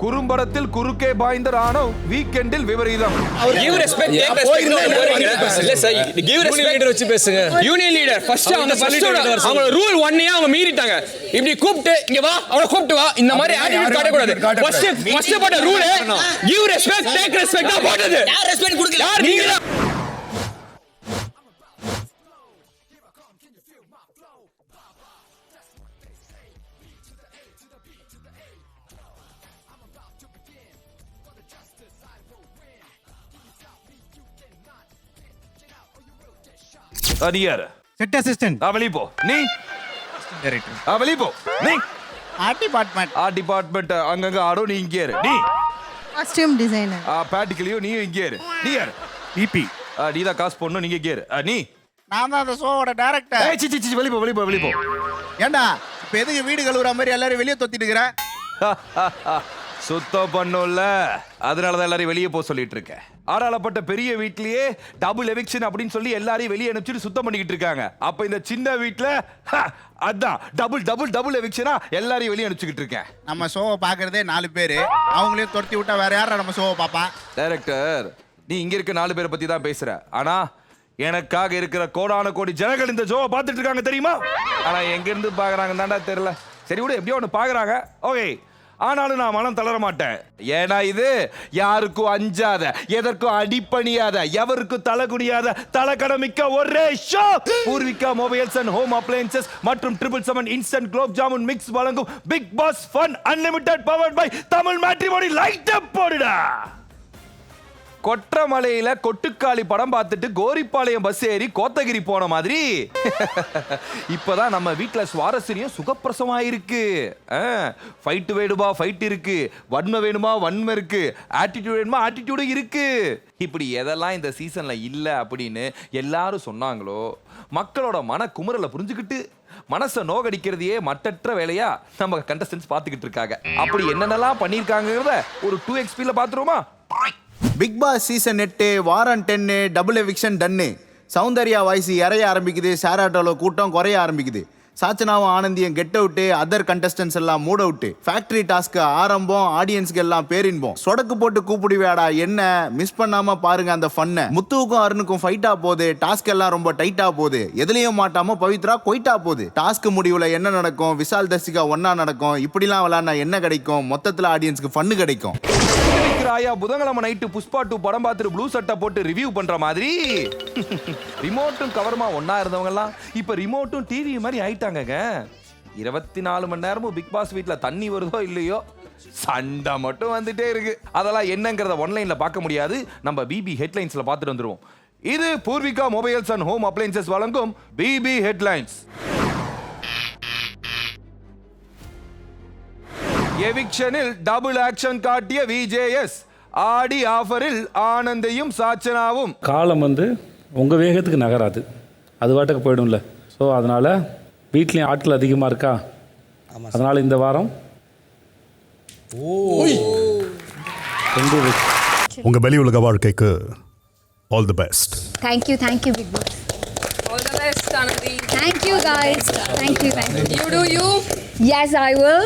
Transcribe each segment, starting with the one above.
குறும்படத்தில் குறுக்கே பாய்ந்த ராணுவ வீக்கெண்டில் விபரீதம். Give respect, take respect. இல்ல சார், give respect. லீடர் வச்சு பேசுங்க. யூனியன் லீடர் ஃபர்ஸ்ட் அவங்க ரூல் 1 அவங்க மீறிட்டாங்க. இப்படி கூப்பிட்டு இங்க வா, அவளை கூப்பிட்டு வா, இந்த மாதிரி ஆட்டிட்யூட் காட்ட கூடாது. ஃபர்ஸ்ட் போட்ட rule give respect, take respect தான் போடுது. யார் ரெஸ்பெக்ட் கொடுக்கல? யார் நீங்க? அடியார் செட் அசிஸ்டன்ட், வெளிய போ. நீ டைரக்டர், வெளிய போ. நீ ஆர்ட் டிபார்ட்மெண்ட், ஆர்ட் டிபார்ட்மெண்ட் அங்கங்க ஆடும். நீ இங்கே இரு. நீ காஸ்டியூம் டிசைனர், பேட்டிக்கலையும் நீ இங்கே இரு. நீ யார்? பிபி. நீ தான் காசு போடணும். நீங்க இங்கே இரு. நீ நான் தான் அந்த ஷோவோட டைரக்டர். சி சி சி வெளிய போ, வெளிய போ, வெளிய போ. ஏண்டா இப்ப எதுக்கு வீடு கழுவுற மாதிரி எல்லாரும் வெளியே தொத்திட்டு இருக்கிற? சுத்தம் பண்ணும்ல, அதனாலதான் எல்லாரையும் வெளியே போக சொல்லிட்டு இருக்கேன். ஆடாளப்பட்ட பெரிய வீட்லயே டபுள் எவிக்ஷன் அப்படின்னு சொல்லி எல்லாரையும் வெளியே அனுப்பிச்சுட்டு சுத்தம் பண்ணிக்கிட்டு இருக்காங்க. அப்ப இந்த சின்ன வீட்ல அதான் டபுள் டபுள் டபுள் எவிக்ஷனா எல்லாரையும் வெளியே அனுப்பிச்சுக்கிட்டு இருக்கேன். நம்ம ஷோவை பாக்குறதே 4 பேரு, அவங்களையும் துரத்தி விட்டா வேற யாரா நம்ம ஷோவை பாப்பான்? டைரக்டர், நீ இங்க இருக்க 4 பேரை பத்தி தான் பேசுற. ஆனா எனக்காக இருக்கிற கோடான கோடி ஜனங்கள் இந்த ஷோவை பார்த்துட்டு இருக்காங்க தெரியுமா? ஆனா எங்க இருந்து பாக்குறாங்க தாண்டா தெரியல. சரி விடு, எப்படியோ ஒண்ணு பாக்குறாங்க. ஓகே, ஆனாலும் நான் மனம் தளர மாட்டேன். ஏன்னா இது யாருக்கும் அஞ்சாத, எதற்கும் அடிப்பணியாத, எவருக்கும் தலை குனியாத, தலை கடமிக்க ஒரே show. Poorvika mobiles and home appliances மற்றும் 777 இன்ஸ்டன்ட் குலோப் ஜாமுன் மிக்ஸ் வழங்கும் big boss fun unlimited powered by Tamil matrimony. Light up போடுடா. கொற்றமலையில கொட்டுக்காளி படம் பார்த்துட்டு கோரிப்பாளையம் பஸ் ஏறி கோத்தகிரி போன மாதிரி இப்பதான் நம்ம வீட்டுல சுவாரஸ்யம் சுகப்பிரசமா இருக்கு. ஃபைட் வேணுமா ஃபைட் இருக்கு, வன்மை வேணுமா வன்மை இருக்கு, ஆட்டிடியூட் வேணுமா ஆட்டிடியூடும் இருக்கு. இப்படி எதெல்லாம் இந்த சீசன்ல இல்ல அப்படின்னு எல்லாரும் சொன்னாங்களோ, மக்களோட மன குமுறலை புரிஞ்சுக்கிட்டு மனசை நோகடிக்கிறதையே மட்டற்ற வேலையா நம்ம கண்டஸ்டன்ஸ் பார்த்துக்கிட்டு இருக்காங்க. அப்படி என்னென்னலாம் பண்ணியிருக்காங்கிறத ஒரு 2XP பார்த்துருவோமா? பிக் பாஸ் சீசன் 8 வாரம் 10 டபுள் எவிக்ஷன் டன்னு. சௌந்தர்யா வாய்ஸ் இறைய ஆரம்பிக்குது, ஷேராட்டோவில் கூட்டம் குறைய ஆரம்பிக்குது. சாச்சனாவும் ஆனந்தியும் கெட் அவுட்டு, அதர் கண்டஸ்டன்ஸ் எல்லாம் மூட் அவுட்டு. ஃபேக்டரி டாஸ்க்கு ஆரம்பம், ஆடியன்ஸ்க்கு எல்லாம் பேரின்போம். சொடக்கு போட்டு கூப்பிடுவேடா என்ன, மிஸ் பண்ணாம பாருங்க அந்த ஃபன்னை. முத்துவுக்கும் அருணுக்கும் ஃபைட்டா போகுது, டாஸ்க் எல்லாம் ரொம்ப டைட்டா போகுது. எதுலயும் மாட்டாம பவித்ரா கொயிட்டா போகுது. டாஸ்க் முடிவுல என்ன நடக்கும், விஷால் தர்சிகா ஒன்னா நடக்கும். இப்படிலாம் விளையாடினா என்ன கிடைக்கும், மொத்தத்துல ஆடியன்ஸ்க்கு ஃபன்னு கிடைக்கும். ஆயா புதன்கிழமை நைட்டு புஷ்பா 2 படம் பார்த்துட்டு ப்ளூ சட்டை போட்டு ரிவ்யூ பண்ற மாதிரி ரிமோட்டும் கவர்மா ஒன்னா இருந்தவங்க எல்லாம் இப்ப ரிமோட்டும் டிவி மாதிரி ஆயிட்டாங்க. 24 மணி நேரமும் பிக் பாஸ் வீட்ல தண்ணி வருதோ இல்லையோ சண்டை மட்டும் வந்துட்டே இருக்கு. அதெல்லாம் என்னங்கிறத ஒன்லைன்ல பார்க்க முடியாது, நம்ம பிபி ஹெட்லைன்ஸ்ல பார்த்துட்டு வந்துருவோம். இது Poorvika mobiles and home appliances வழங்கும் பிபி ஹெட்லைன்ஸ். எவிக்ஷனில் டபுள் ஆக்ஷன் காட்டிய விஜேஎஸ். ஆடி ஆஃபரில் ஆனந்தையும் சாச்சனாவும். காலம் வந்து உங்கள் வேகத்துக்கு நகராது, அது வாட்டுக்கு போயிடும்ல. ஸோ அதனால் வீட்லேயும் ஆட்கள் அதிகமாக இருக்கா, அதனால் இந்த வாரம் உங்கள் வெளி உலக வாழ்க்கைக்கு all the best. Thank you big boss. All the best, Anandi. Thank you guys. Thank you. You do you. Yes, I will.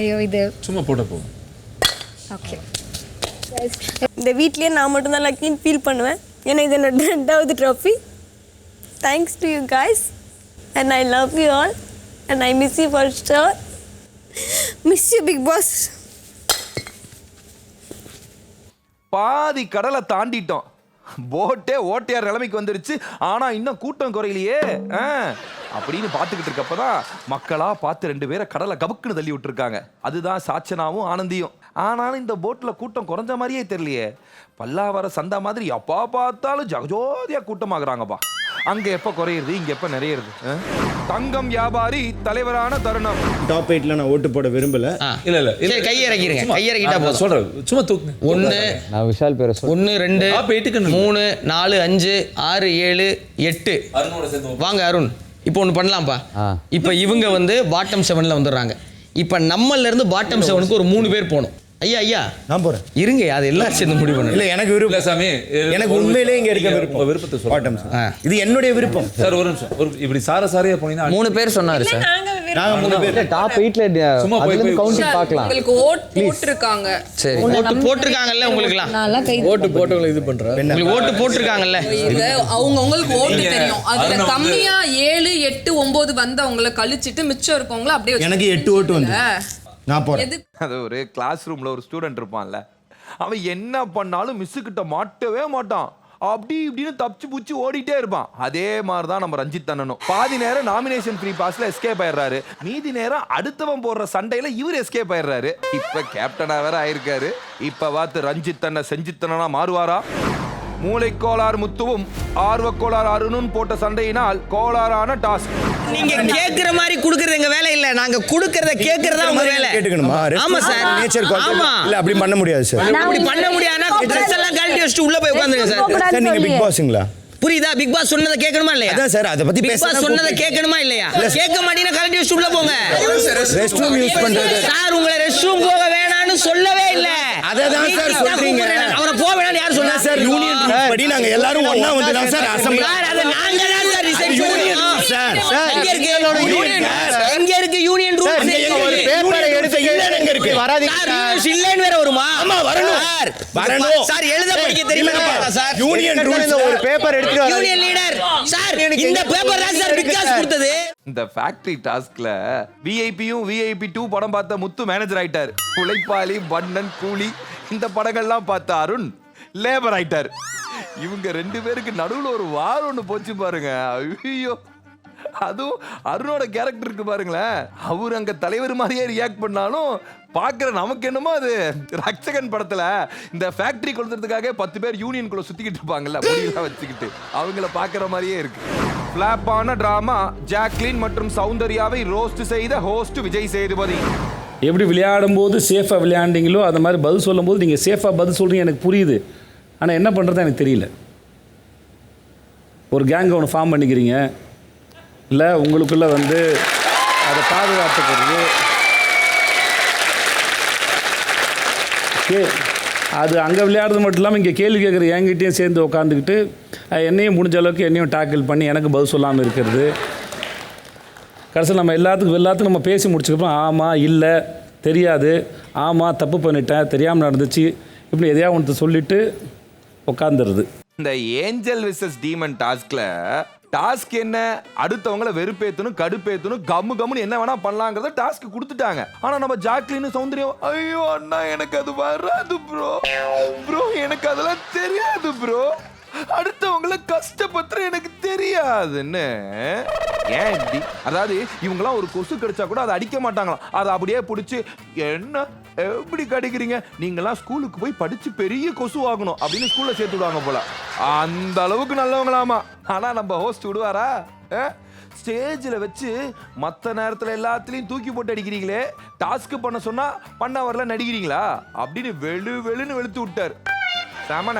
ஐயோ இது சும்மா போட போ. ஓகே. இந்த வீட்லேயே நான் மட்டும்தான் லக்கின்னு ஃபீல் பண்ணுவேன். ஏன்னா இது என்னோட 2வது trophy. Thanks to you guys and I love you all and I miss you for sure. Miss you big boss. பாதி கடலை தாண்டிட்டோம், போட்டே ஓட்டையார் நிலைமைக்கு வந்துருச்சு. ஆனா இன்னும் கூட்டம் குறையிலையே அப்படின்னு பார்த்துக்கிட்டு இருக்கப்பதான் மக்களா பார்த்து 2 பேரை கடலை கபக்குன்னு தள்ளி விட்டுருக்காங்க. அதுதான் சாச்சனாவும் ஆனந்தியும். ஆனாலும் இந்த போட்ல கூட்டம் குறைஞ்ச மாதிரியே தெரியலையே. பல்லாவர சந்தா மாதிரி எப்பா பார்த்தாலும் ஜகஜோதியா கூட்டமாகறாங்கப்பா. அங்க எப்ப குறையுது, இங்க எப்ப நிறையுது. தங்கம் வியாபாரி தலைவரான தருணம். டாப் 8ல நான் ஓட்டு போட விரும்பல. இல்ல இல்ல சரி, கையிறக்கிருங்க. கையிறக்கிட்டா போதும். சொல்றேன், சும்மா தூக்கு. 1 நான் விஷால் பேரை 1 2 டாப் 8க்கு 3 4 5 6 7 8. அருணோட சேர்ந்து வாங்க அருண், இப்போ ஒன்று பண்ணலாம்ப்பா. இப்போ இவங்க வந்து பாட்டம் 7ல வந்துடுறாங்க. இப்போ நம்மள இருந்து பாட்டம் 7க்கு ஒரு 3 பேர் போகணும். ஐயா ஐயா நான் போறேன். இருங்க, அது எல்லாரும் சேர்ந்து முடிவு பண்ணல. இல்ல எனக்கு விருப்பம் சாமி எனக்கு உண்மையிலே இங்க இருக்க விருப்பம். உங்க விருப்பத்தை சொல்லுங்க. Bottom sir. இது என்னுடைய விருப்பம். சார் ஒரு நிமிஷம், இப்படி சாரியா போனீங்கன்னா 3 பேர் சொன்னாரு சார். நாங்க 3 பேர் டாப் 8ல சும்மா போய் கவுண்டிங் பார்க்கலாம். உங்களுக்கு ஓட் போட்டிருக்காங்க. சரி, ஓட்டு போட்டிருக்காங்கல்ல உங்களுக்குலாம். நான்லாம் கை ஓட்டு போட்டவங்களை இது பண்றேன். உங்களுக்கு ஓட்டு போட்டிருக்காங்கல்ல. இது உங்களுக்கு ஓட்டு தெரியும். அதுல கம்மியா 7, 8, 9 வந்தவங்கள கழிச்சிட்டு மிச்சம் இருக்கவங்கள அப்படியே எனக்கு 8 ஓட்டு வந்து நான் போறேன். எது அது ஒரு கிளாஸ் ரூம்ல ஒரு ஸ்டூடெண்ட் இருப்பான்ல, அவன் என்ன பண்ணாலும் மிஸ்ஸு கிட்ட மாட்டவே மாட்டான், அப்படி இப்படின்னு தப்பிச்சு பூச்சி ஓடிட்டே இருப்பான். அதே மாதிரி தான் நம்ம ரஞ்சித் அண்ணனும். பாதி நேரம் நாமினேஷன் ஃப்ரீ பாஸ்ல எஸ்கேப் ஆயிடுறாரு, மீதி நேரம் அடுத்தவன் போடுற சண்டையில இவர் எஸ்கேப் ஆயிடுறாரு. இப்ப கேப்டனா வேற ஆயிருக்காரு. இப்ப பார்த்து ரஞ்சித் அண்ணன் செஞ்சித்தனா மாறுவாரா? மூளைக்கோளாறு முத்துவும் ஆர்வக்கோளாறு அருணும் போட்ட சண்டையினால் கோளாறான டாஸ்க். நீங்க கேக்குற மாதிரி குடுக்கறது எங்க வேலை இல்ல, நாங்க குடுக்கறத கேக்குறதா உங்க வேலை. கேட்டுக்கணுமா? ஆமா சார், நேச்சர் ஆமா. இல்ல அப்படி பண்ண முடியாது சார். அப்படி பண்ண முடியாதுன்னா ட்ரெஸ் எல்லாம் கழட்டி வச்சுட்டு உள்ள போய் உட்கார்ந்துங்க சார். சார் நீங்க பிக் பாஸ்ங்களா? புரியுதா? பிக் பாஸ் சொன்னதை கேட்கணுமா இல்லையா? அதான் சார், அத பத்தி பிக் பேச பாஸ் சொன்னதை கேட்கணுமா இல்லையா? கேட்க மாட்டீங்கன்னா கழட்டி வச்சுட்டு உள்ள போங்க. ரெஸ்ட் ரூம் யூஸ் பண்றது சார், உங்களை ரெஸ்ட் ரூம் போக வேணாம்னு சொல்லவே இல்ல. அததான் சார் சொல்றீங்க. அவரை போக வேணாம்னு யார் சொன்னா சார்? யூனியன் ரூல்ஸ் படி நாங்க எல்லாரும் ஒண்ணா வந்து தான் சார் அசெம்பிளி. சார், அது நாங்க தான் சார் டிசைட் பண்ணுவோம். சார் எங்க இருக்கு யூனியன்? எங்க இருக்கு யூனியன் ரூல்ஸ்? ஒரு பேப்பரை எடுத்து இல்லன்னு இருக்கு. வராதீங்க சார், ரூல்ஸ் இல்லன்னு வேற வருமா? ஆமா வரணும் சார். வரணும் சார், எழுத படிக்க தெரியுமா சார்? யூனியன் ரூல்ஸ் ஒரு பேப்பர் எடுத்து யூனியன் லீடர் சார், இந்த பேப்பர் தான் சார் பிக் பாஸ் கொடுத்தது. இந்த ஃபேக்டரி டாஸ்க்ல விஐபியும் விஐபி 2 படம் பார்த்த முத்து மேனேஜர் ஆயிட்டார். உழைப்பாளி, பன்னன், கூலி இந்த படங்கள்லாம் பார்த்த அருண் லேபர் ஆயிட்டார். இவங்க 2 பேருக்கு நடுவுல ஒரு வார் ஒன்று போச்சு பாருங்க. ஐயோ, அதுவும் அருணோட கேரக்டருக்கு பாருங்களேன், அவர் அங்க தலைவர் மாதிரியே ரியாக்ட் பண்ணாலும் பாக்குற நமக்கு என்னமோ அது ரக்ஷகன் படத்துல இந்த ஃபேக்டரி கொடுத்துறதுக்காக 10 பேர் யூனியனுக்குள்ள சுத்திக்கிட்டு இருப்பாங்கல்ல, முடியெல்லாம் வச்சுக்கிட்டு, அவங்கள பாக்குற மாதிரியே இருக்கு. பிளாப்பான டிராமா ஜாக்லின் மற்றும் சௌந்தர்யாவை ரோஸ்ட் செய்த ஹோஸ்ட் விஜய் சேதுபதி. எப்படி விளையாடும் போது சேஃபாக விளையாண்டிங்களோ அது மாதிரி பதில் சொல்லும்போது நீங்கள் சேஃபாக பதில் சொல்கிறீங்க, எனக்கு புரியுது. ஆனால் என்ன பண்ணுறது எனக்கு தெரியல. ஒரு கேங்கை ஒன்று ஃபார்ம் பண்ணிக்கிறீங்க, இல்லை உங்களுக்குள்ளே வந்து அதை பாதுகாத்துக்கிறது, அது அங்கே விளையாடுறது மட்டும் இல்லாமல் இங்கே கேள்வி கேட்குற என்கிட்டையும் சேர்ந்து உட்காந்துக்கிட்டு என்னையும் முடிஞ்ச அளவுக்கு என்னையும் டேக்கிள் பண்ணி எனக்கு பதில் சொல்லாமல் இருக்கிறது. கடைசியில் நம்ம எல்லாத்துக்கும் நம்ம பேசி முடிச்சுக்கப்போம் ஆமாம் இல்லை தெரியாது, ஆமாம் தப்பு பண்ணிட்டேன் தெரியாமல் நடந்துச்சு, இப்படி எதையாவது ஒன்று சொல்லிவிட்டு உட்காந்துருது. இந்த ஏஞ்சல் விசஸ் டீமன் டாஸ்க்ல டாஸ்க் என்ன, அடுத்தவங்கள வெறுப்பேத்தணும், கடுப்பேத்தணும், கம்முன்னு என்ன வேணா பண்ணலாங்கிறத டாஸ்க் கொடுத்துட்டாங்க. ஆனா நம்ம ஜாக்லின் சௌந்தர்யம், ஐயோ அண்ணா எனக்கு அது வராது ப்ரோ எனக்கு அதெல்லாம் தெரியாது ப்ரோ, அடுத்தவங்கள கஷ்டப்பட்டு எனக்கு தெரியாதுன்னு. ஏன் இப்படி? அதாவது இவங்கெல்லாம் ஒரு கொசு கடிச்சா கூட அதை அடிக்க மாட்டாங்களாம், அதை அப்படியே பிடிச்சி என்ன எப்படி கடிக்கிறீங்க, நீங்கெல்லாம் ஸ்கூலுக்கு போய் படிச்சு பெரிய கொசு ஆகணும் அப்படின்னு ஸ்கூல்ல சேர்த்து விடுவாங்க போல, அந்த அளவுக்கு நல்லவங்களாமா. ஆனா நம்ம ஹோஸ்ட் விடுவாரா? ஸ்டேஜில் வச்சு மற்ற நேரத்தில் எல்லாத்துலேயும் தூக்கி போட்டு அடிக்கிறீங்களே, டாஸ்க் பண்ண சொன்னா பண்ண வரல நடிக்கிறீங்களா அப்படின்னு வெளுன்னு வெளுத்து விட்டார். சாமன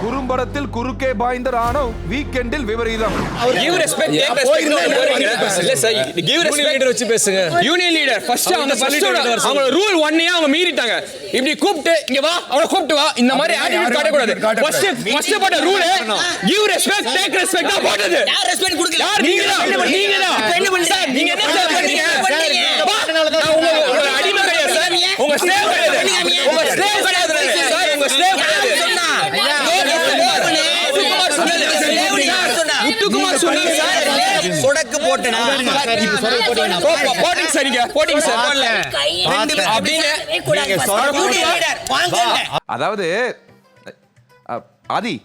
குறும்படத்தில் குறுக்கே பாய்ந்த ராணுவ வீக்கெண்டில் விபரீதம். Give respect, take respect. இல்ல சார், give respect. லீடர் வச்சு பேசுங்க. யூனியன் லீடர் ஃபர்ஸ்ட் அவங்க ரூல் 1 அவங்க மீறிட்டாங்க. இப்படி கூப்பிட்டு இங்க வா, அவளை கூப்பிட்டு வா, இந்த மாதிரி ஆட்டிட்யூட் காட்ட கூடாது. ஃபர்ஸ்ட் போட்ட rule give respect, take respect தான் போட்டது. யார் ரெஸ்பெக்ட் கொடுக்கல? நீங்க தான் என்ன பண்ணீங்க சார்? நீங்க என்ன சார் பண்ணீங்க? நான் உங்க அடிமை கிடையாது சார், உங்க ஸ்லேவ் கிடையாது, உங்க ஸ்லேவ் கிடையாது சார், உங்க ஸ்லேவ் கிடையாது. முத்துக்குமார் சொன்னாரு சார், சொடக்கு போட்டனா போட்டிங் சரிங்க, போட்டிங் சார் அப்படின்னு அதாவது ஆதி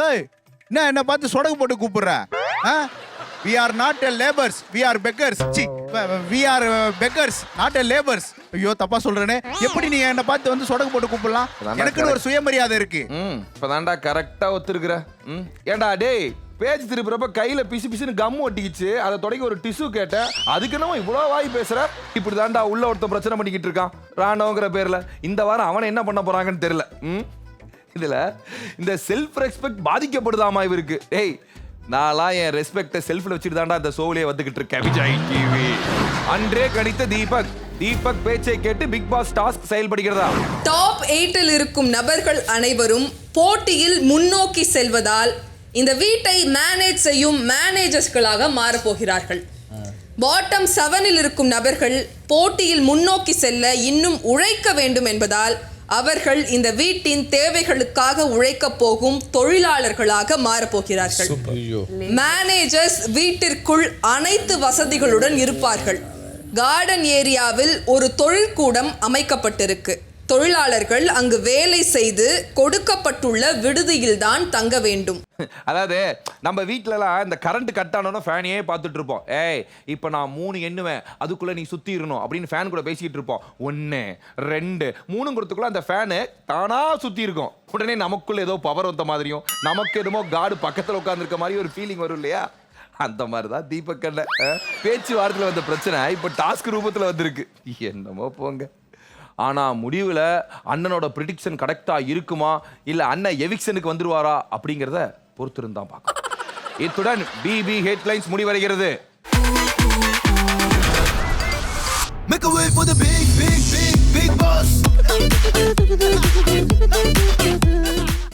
ஏய் என்ன பார்த்து சொடக்கு போட்டு கூப்பிடுற? We are not a laborers, we are beggars. We are beggars, not a laborers. ஐயோ தப்பா சொல்றேனே, எப்படி நீ என்ன பார்த்து வந்து சொடக்கு போட்டு கூப்பிடலாம்? எனக்குன்னு ஒரு சுயமரியாதை இருக்கு. இப்பதான்டா கரெக்டா ஒத்துருக்குற. ஏண்டா டேய், பேஜ் திருப்புறப்ப கையில பிசுன்னு கம் ஒட்டிக்கிச்சு, அதை தொடங்கி ஒரு டிஷ்யூ கேட்டேன், அதுக்கு என்னமோ இவ்வளோ வாய் பேசுற? இப்படி தாண்டா உள்ள ஒருத்த பிரச்சனை பண்ணிக்கிட்டு இருக்கான் ராணுவங்கிற பேர்ல. இந்த வாரம் அவனை என்ன பண்ண போறாங்கன்னு தெரியல. இதுல இந்த செல்ஃப் ரெஸ்பெக்ட் பாதிக்கப்படுதாமா இவருக்கு? டேய், நான்லாம் என் ரெஸ்பெக்டை செல்ஃபில் வச்சுட்டு தாண்டா இந்த ஷோவிலே வந்துகிட்டு இருக்கேன். விஜய் டிவி அன்றே கணித்த தீபக் தீபக் பேச்சை கேட்டு பிக் பாஸ் டாஸ்க் செயல்படுகிறதா? டாப் 8 இருக்கும் நபர்கள் அனைவரும் போட்டியில் முன்னோக்கி செல்வதால் இந்த வீட்டை மேனேஜ் செய்யும் மேனேஜர்ஸ்களாக மாறப்போகிறார்கள். பாட்டம் 7 இருக்கும் நபர்கள் போட்டியில் முன்னோக்கி செல்ல இன்னும் உழைக்க வேண்டும் என்பதால் அவர்கள் இந்த வீட்டின் தேவைகளுக்காக உழைக்க போகும் தொழிலாளர்களாக மாறப்போகிறார்கள். மேனேஜர்ஸ் வீட்டிற்குள் அனைத்து வசதிகளுடன் இருப்பார்கள். கார்டன் ஏரியாவில் ஒரு தொழிற்கூடம் அமைக்கப்பட்டிருக்கு. தொழிலாளர்கள் அங்கு வேலை செய்து கொடுக்கப்பட்டுள்ள விடுதியில் தான் தங்க வேண்டும். அதாவது நம்ம வீட்டிலலாம் இந்த கரண்ட் கட் ஆனோன்னா ஃபேனையே பார்த்துட்டு இருப்போம். ஏய் இப்போ நான் 3 எண்ணுவேன், அதுக்குள்ளே நீ சுற்றிடணும் அப்படின்னு ஃபேன் கூட பேசிக்கிட்டு இருப்போம். 1 2 3ங்கிறதுக்குள்ள அந்த ஃபேனு தானாக சுற்றி இருக்கும். உடனே நமக்குள்ள ஏதோ பவர் வந்த மாதிரியும் நமக்கு என்னமோ காடு பக்கத்தில் உட்காந்துருக்க மாதிரி ஒரு ஃபீலிங் வரும் இல்லையா? அந்த மாதிரி தான் தீபக் அண்ணன் பேச்சு வாரத்தில் வந்த பிரச்சனை இப்போ டாஸ்க் ரூபத்தில் வந்திருக்கு. என்னமோ போங்க. ஆனால் முடிவில் அண்ணனோட ப்ரிடிக்ஷன் கரெக்டாக இருக்குமா இல்லை அண்ணன் எவிக்ஷனுக்கு வந்துருவாரா அப்படிங்கிறத பொறுத்திருந்தான் பார்க்கலாம். இத்துடன் பிபி ஹெட்லைன்ஸ் முடிவடைகிறது. Make a way for the big, big, big, big boss.